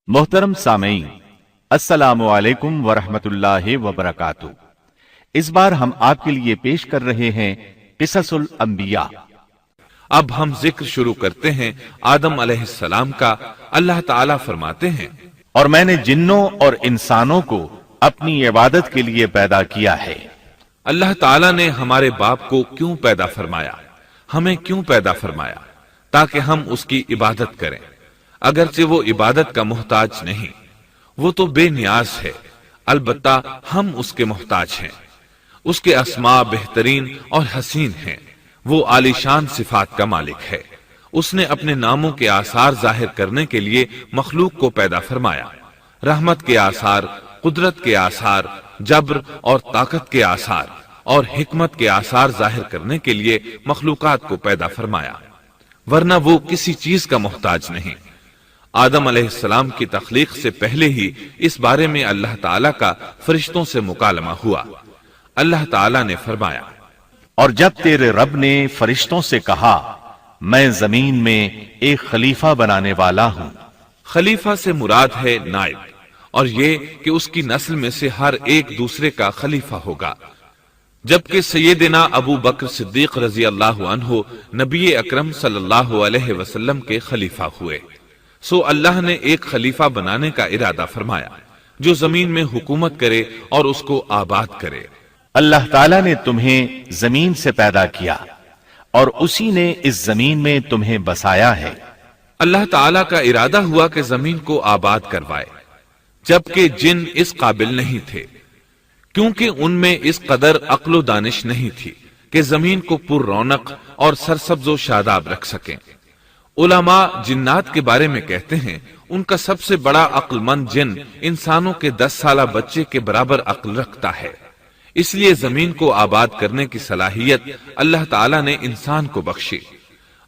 मोहतरम सामईन, अस्सलामु अलैकुम वरहमतुल्लाहि वबरकातुह। इस बार हम आपके लिए पेश कर रहे हैं किससुल अंबिया। अब हम जिक्र शुरू करते हैं आदम अलैहिस्सलाम का। अल्लाह ताला फरमाते हैं, और मैंने जिन्नों और इंसानों को अपनी इबादत के लिए पैदा किया है। अल्लाह ताला ने हमारे बाप को क्यों पैदा फरमाया, हमें क्यों पैदा फरमाया? ताकि हम उसकी इबादत करें। अगरचे वो इबादत का मोहताज नहीं, वो तो बेनियाज है, अलबत्ता हम उसके मोहताज हैं। उसके अस्मा बेहतरीन और हसीन हैं। वो आलीशान सिफात का मालिक है। उसने अपने नामों के आसार जाहिर करने के लिए मखलूक को पैदा फरमाया। रहमत के आसार, कुदरत के आसार, जब्र और ताकत के आसार और हिकमत के आसार जाहिर करने के लिए मखलूकात को पैदा फरमाया, वरना वो किसी चीज का मोहताज नहीं। आदम अलैहिस्सलाम की तख्लीक से पहले ही इस बारे में अल्लाह ताला का फरिश्तों से मुकालमा हुआ। अल्लाह ताला ने फरमाया, और जब तेरे रब ने फरिश्तों से कहा, मैं जमीन में एक खलीफा बनाने वाला हूं। खलीफा से मुराद है नाइब, और ये कि उसकी नस्ल में से हर एक दूसरे का खलीफा होगा। जबकि सैयदना अबू बकर सिद्दीक रजी अल्लाह अन्हु नबी अकरम सल्लल्लाहु अलैहि वसल्लम के खलीफा हुए। सो अल्लाह ने एक खलीफा बनाने का इरादा फरमाया जो जमीन में हुकूमत करे और उसको आबाद करे। अल्लाह ताला ने तुम्हें जमीन से पैदा किया और उसी ने इस जमीन में तुम्हें बसाया है। अल्लाह ताला का इरादा हुआ कि जमीन को आबाद करवाए, जबकि जिन इस काबिल नहीं थे, क्योंकि उनमें इस कदर अक्ल दानिश नहीं थी कि जमीन को पुर रौनक और सरसब्जो शादाब रख सकें। उलमा जिन्नात के बारे में कहते हैं, उनका सबसे बड़ा अक्लमंद जिन इंसानों के 10 साला बच्चे के बराबर अक्ल रखता है। इसलिए जमीन को आबाद करने की सलाहियत अल्लाह ताला ने इंसान को बख्शी।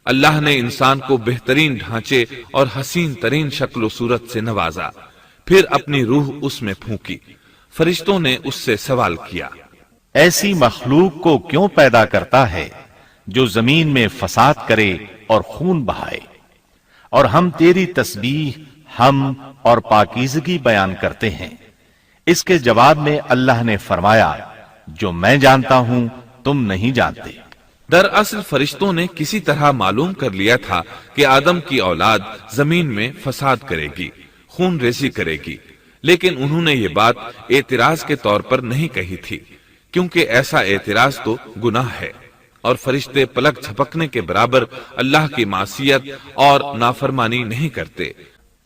अल्लाह ने इंसान को बेहतरीन ढांचे और हसीन तरीन शक्ल सूरत से नवाजा, फिर अपनी रूह उसमें फूंकी। फरिश्तों ने उससे सवाल किया, ऐसी मखलूक को क्यों पैदा करता है जो जमीन में फसाद करे और खून बहाए? और हम तेरी तस्बीह, हम और पाकीज़गी बयान करते हैं। इसके जवाब में अल्लाह ने फरमाया, जो मैं जानता हूं तुम नहीं जानते। दरअसल फरिश्तों ने किसी तरह मालूम कर लिया था कि आदम की औलाद जमीन में फसाद करेगी, खून रेजी करेगी, लेकिन उन्होंने ये बात एतराज के तौर पर नहीं कही थी, क्योंकि ऐसा एतराज तो गुनाह है और फरिश्ते पलक झपकने के बराबर अल्लाह की मासियत और नाफरमानी नहीं करते।